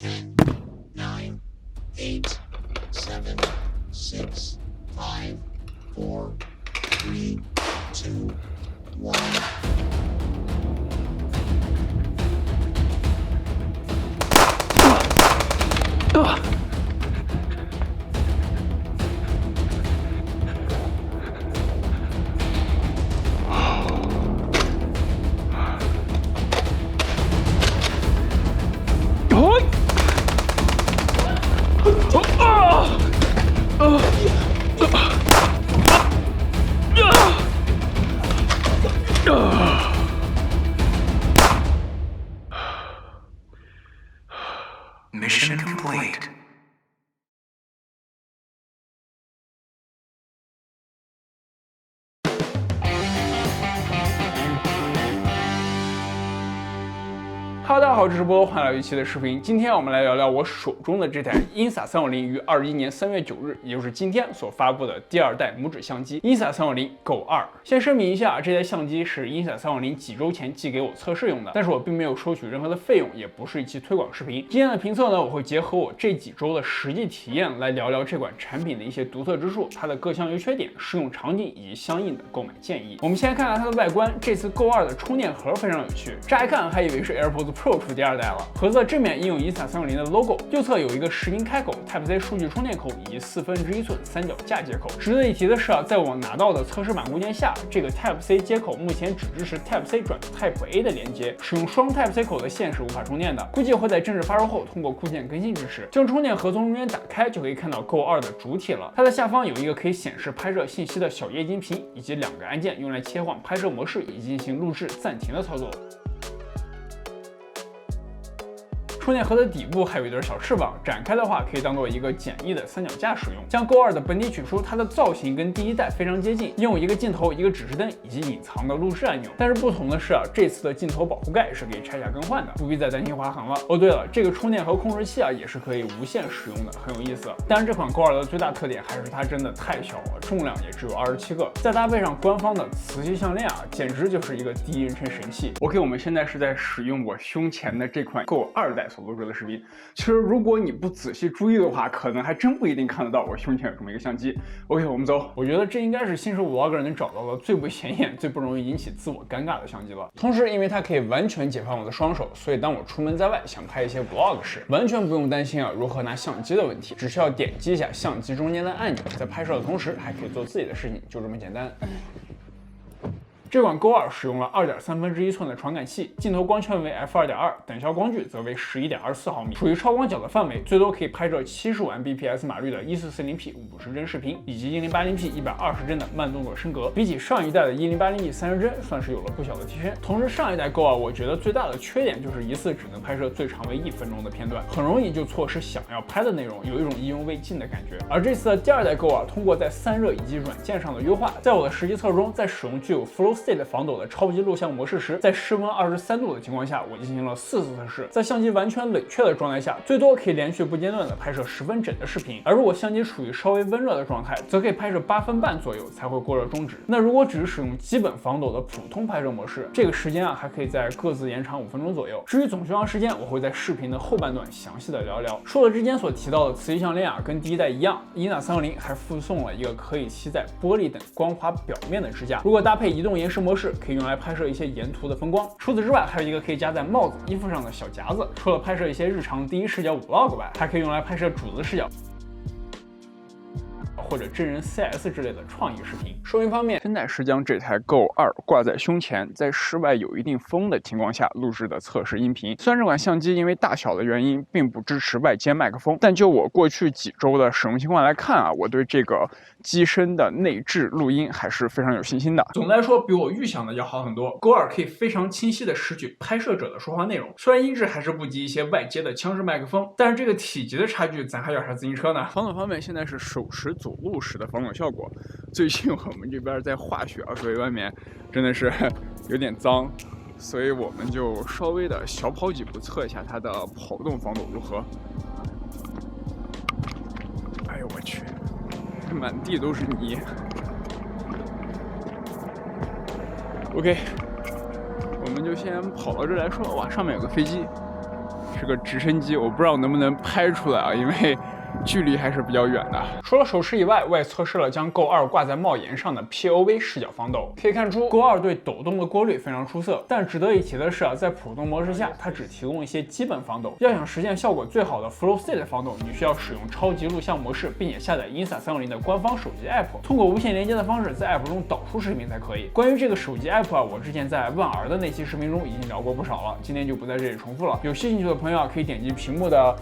10, 9, 8, 7, 6, 5, 4, 3, 2, 1. ，Mission complete。Hello， 大家好，这是菠萝，欢迎来到一期的视频。今天我们来聊聊我手中的这台 Insta350于21年3月9日，也就是今天所发布的第二代拇指相机 Insta350 Go 2。先声明一下，这台相机是 Insta350几周前寄给我测试用的，但是我并没有收取任何的费用，也不是一期推广视频。今天的评测呢，我会结合我这几周的实际体验来聊聊这款产品的一些独特之处，它的各项优缺点、适用场景以及相应的购买建议。我们先看看它的外观，这次 Go 2的充电盒非常有趣，乍一看还以为是 AirPods Pro 出第二代了。盒子的正面印有Insta350的 logo， 右侧有一个10频开口 Type-C 数据充电口以及1/4寸三脚架接口。值得一提的是在我拿到的测试版固件下，这个 Type-C 接口目前只支持 Type-C 转 Type-A 的连接，使用双 Type-C 口的线是无法充电的。估计会在正式发售后通过固件更新支持。将充电盒从中间打开，就可以看到 Go 2的主体了。它的下方有一个可以显示拍摄信息的小液晶屏，以及2个按键用来切换拍摄模式以进行录制暂停的操作。充电盒的底部还有一对小翅膀，展开的话可以当做一个简易的三脚架使用。将 Go 2的本体取出，它的造型跟第一代非常接近，拥有一个镜头、一个指示灯以及隐藏的录制按钮。但是不同的是这次的镜头保护盖是可以拆下更换的，不必再担心划痕了。哦，对了，这个充电盒控制器也是可以无线使用的，很有意思。当然，这款 Go 2的最大特点还是它真的太小了，重量也只有27个，再搭配上官方的磁吸项链简直就是一个第一人称神器。OK， 我们现在是在使用我胸前的这款 Go 2代所录制的视频。其实如果你不仔细注意的话，可能还真不一定看得到我胸前有这么一个相机。OK， 我们走。我觉得这应该是新手 vlogger 能找到的最不显眼、最不容易引起自我尴尬的相机了。同时，因为它可以完全解放我的双手，所以当我出门在外想拍一些 vlog 时，完全不用担心如何拿相机的问题，只需要点击一下相机中间的按钮，在拍摄的同时还可以做自己的事情，就这么简单。这款 Go 2使用了2.1/3寸的传感器，镜头光圈为 f2.2， 等效光距则为11.24毫米，属于超广角的范围，最多可以拍摄75 Mbps 码率的1440p50帧视频，以及1080p 120帧的慢动作升格。比起上一代的1080p 30帧，算是有了不小的提升。同时，上一代 Go 2我觉得最大的缺点就是疑似只能拍摄最长为1分钟的片段，很容易就错失想要拍的内容，有一种意犹未尽的感觉。而这次的第二代 Go 2通过在散热以及软件上的优化，在我的实际测试中，在使用具有 Flow State 防抖的超级录像模式时，在室温23度的情况下，我进行了4次测试。在相机完全冷却的状态下，最多可以连续不间断的拍摄10分整的视频。而如果相机处于稍微温热的状态，则可以拍摄8分半左右才会过热终止。那如果只是使用基本防抖的普通拍摄模式，这个时间还可以在各自延长5分钟左右。至于总续航时间，我会在视频的后半段详细的聊聊。说了之前所提到的磁吸项链跟第一代一样，Insta350还附送了一个可以吸在玻璃等光滑表面的支架。如果搭配移动延时模式，可以用来拍摄一些沿途的风光。除此之外，还有一个可以夹在帽子、衣服上的小夹子。除了拍摄一些日常第一视角 vlog 外，还可以用来拍摄主子视角或者真人 CS 之类的创意视频。收音方面，现在是将这台 Go 2挂在胸前，在室外有一定风的情况下录制的测试音频。虽然这款相机因为大小的原因并不支持外接麦克风，但就我过去几周的使用情况来看我对这个机身的内置录音还是非常有信心的。总的来说，比我预想的要好很多。Go 2可以非常清晰地拾取拍摄者的说话内容，虽然音质还是不及一些外接的枪式麦克风，但是这个体积的差距，咱还要啥自行车呢？防抖方面，现在是手持走路时的防抖效果。最近我们这边在化雪所以外面真的是有点脏，所以我们就稍微的小跑几步，测一下它的跑动防抖如何。哎呦我去，满地都是泥。OK， 我们就先跑到这来说。哇，上面有个飞机。这个直升机，我不知道能不能拍出来啊，因为距离还是比较远的。除了手持以外，我也测试了将 Go 2挂在帽檐上的 POV 视角防抖。可以看出 Go 2对抖动的过滤非常出色，但值得一提的是啊，在普通模式下，它只提供一些基本防抖。要想实现效果最好的 Flow State 防抖，你需要使用超级录像模式，并且下载 Insta360的官方手机 App， 通过无线连接的方式在 App 中导出视频才可以。关于这个手机 App 啊，我之前在万儿的那期视频中已经聊过不少了，今天就不在这里重复了。有兴趣的朋友啊，可以点击屏幕的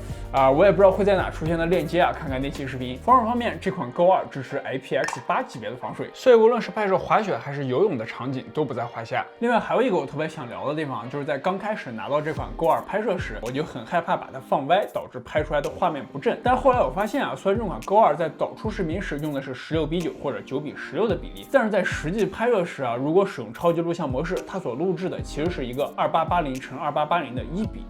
我也不知道会在哪出现的链接啊，看看那期视频。防水方面，这款 Go 2支持 IPX8级别的防水，所以无论是拍摄滑雪还是游泳的场景都不在话下。另外还有一个我特别想聊的地方，就是在刚开始拿到这款 Go 2拍摄时，我就很害怕把它放歪，导致拍出来的画面不正。但是后来我发现啊，虽然这款 Go 2在导出视频时用的是16:9或者9:16的比例，但是在实际拍摄时啊，如果使用超级录像模式，它所录制的其实是一个2880×2880的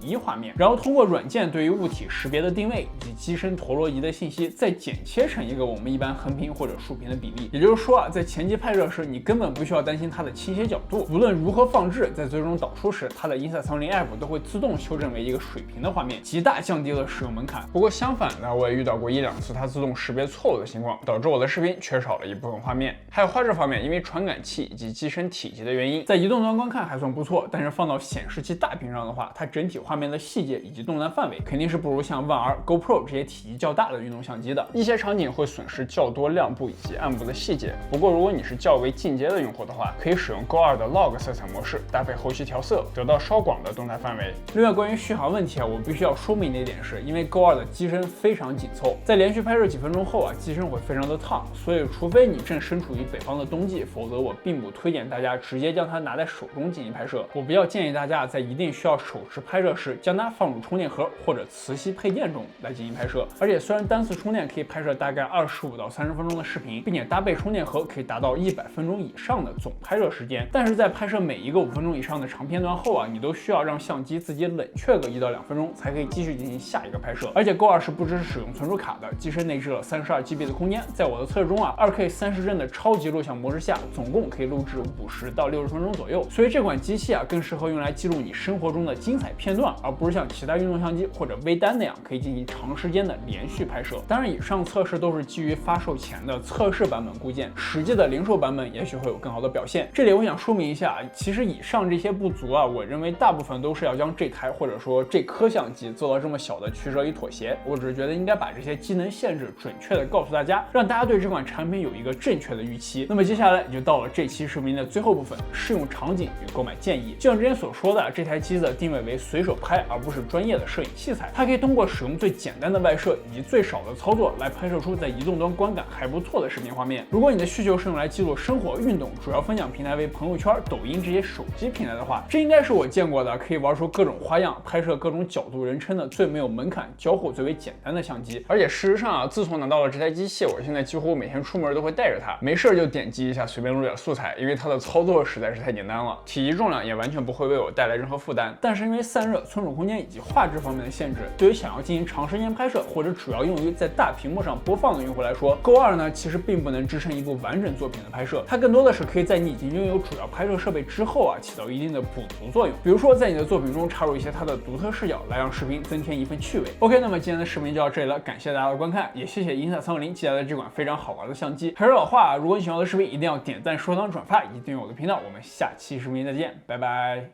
1:1画面，然后通过软件对于物体识别的定位以及机身陀螺仪的信息，再剪切成一个我们一般横屏或者竖屏的比例。也就是说啊，在前期拍摄时，你根本不需要担心它的倾斜角度，无论如何放置，在最终导出时，它的 Insta360 App 都会自动修正为一个水平的画面，极大降低了使用门槛。不过相反的，我也遇到过1-2次它自动识别错误的情况，导致我的视频缺少了一部分画面。还有画质方面，因为传感器以及机身体积的原因，在移动端观看还算不错，但是放到显示器大屏上的话，它整体画面的细节以及动态范围肯定是不如像万儿、GoPro 这些体积较大的运动相机的。一些场景会损失较多亮部以及暗部的细节。不过如果你是较为进阶的用户的话，可以使用 Go 2的 Log 色彩模式，搭配后期调色，得到稍广的动态范围。另外关于续航问题啊，我必须要说明的一点是，因为 Go 2的机身非常紧凑，在连续拍摄几分钟后啊，机身会非常的烫，所以除非你正身处于北方的冬季，否则我并不推荐大家直接将它拿在手中进行拍摄。我比较建议大家在一定需要手持拍摄时，将它放入充电盒或者磁吸配件中来进行拍摄。而且虽然单次充电可以拍摄大概25到30分钟的视频，并且搭配充电盒可以达到100分钟以上的总拍摄时间，但是在拍摄每一个5分钟以上的长片段后啊，你都需要让相机自己冷却个1到2分钟，才可以继续进行下一个拍摄。而且 Go 2是不支持使用存储卡的，机身内置了32GB 的空间。在我的测试中啊，2K 30帧的超级录像模式下，总共可以录制50到60分钟左右。所以这款机器啊，更适合用来记录你生活中的精彩片段，而不是像其他运动相机或者微单那样可以进行长时间的连续拍摄。当然，以上测试都是基于发售前的测试版本固件，实际的零售版本也许会有更好的表现。这里我想说明一下，其实以上这些不足啊，我认为大部分都是要将这台或者说这颗相机做到这么小的取舍与妥协。我只是觉得应该把这些机能限制准确的告诉大家，让大家对这款产品有一个正确的预期。那么接下来就到了这期视频的最后部分，试用场景与购买建议。就像之前所说的，这台机子定位为随手拍，而不是专业的摄影器材。它可以通过使用最简单的外设以及最少的操作来拍摄出在移动端观感还不错的视频画面。如果你的需求是用来记录生活、运动，主要分享平台为朋友圈、抖音这些手机平台的话，这应该是我见过的可以玩出各种花样、拍摄各种角度人称的最没有门槛、交互最为简单的相机。而且事实上啊，自从拿到了这台机器，我现在几乎每天出门都会带着它，没事就点击一下，随便录点素材，因为它的操作实在是太简单了，体积重量也完全不会为我带来任何负担。但是因为散热、存储空间以及画质方面的限制，对于想要进行长时间拍摄或者主要用于在大屏幕上播放的用户来说， Go 2呢其实并不能支撑一部完整作品的拍摄，它更多的是可以在你已经拥有主要拍摄设备之后啊，起到一定的补足作用。比如说在你的作品中插入一些它的独特视角，来让视频增添一份趣味。OK， 那么今天的视频就到这里了，感谢大家的观看，也谢谢Insta360寄来的这款非常好玩的相机。还是老话啊，如果你喜欢我的视频，一定要点赞、收藏、转发以及订阅我的频道。我们下期视频再见，拜拜。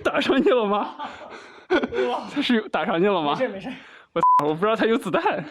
打上去了吗？他是打上去了吗？没事没事。我不知道他有子弹。